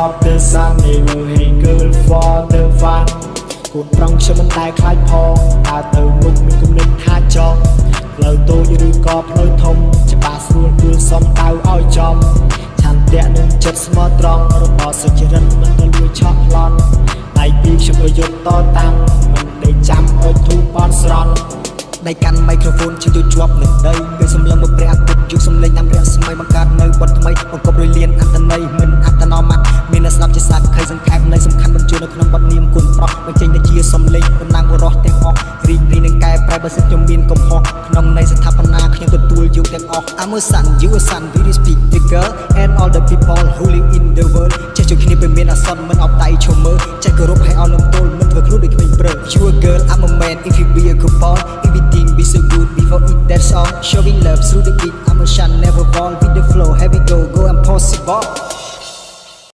of the sun never hate girl for the fun គូនប្រងខ្ញុំមិនតែខ្លាចផងដើរទៅមុខមានគំនិតថាចង់ផ្លូវតូចឬក៏ផ្លូវធំច្បាស់ស្រួលគឺសំដៅឲ្យចំឆន្ទៈនឹងចិត្តស្មោះត្រង់របស់សុចរិតមិនទៅលួចឆក់ប្លន់ដៃពីខ្ញុំប្រយុទ្ធតតាំងមិនដេកចាំឲ្យធូរបនស្រន់ដៃកាន់មីក្រូហ្វូនជិះទៅជាប់នឹងដីពេលសំឡឹងមកព្រះអាទិត្យយកសំឡេងតាមរស្មីបង្កើតនៅបទថ្មីបង្កប់រយលៀនអត្តន័យមិនអត្តនោម័តមានអ្នកស្ដាប់ជាសាខៃសង្ខេបនៃសំខាន់បញ្ចូលនៅក្នុងបទនាមគុណប្រុសបញ្ចេញទៅជាសំឡេងតំណាងបុរសទាំងអស់រីករាយនឹងកែប្រែបើសិនខ្ញុំមានកំហុសក្នុងន័យស្ថាបនាខ្ញុំទទួលយកទាំងអស់ I'm a son you a son we speak the girl and all the people who live in the world ចេះជួយគ្នាពេលមានអាសន្នមិនអបដៃឈុំមើលចេះគោរពឲ្យអស់លំទោលមិនធ្វើខ្លួនដូចក្មេងព្រើ You a girl I'm a man if you be a couple everything be so good before it that song showing love through the beat I'm a shine never fall with the flow here we go impossible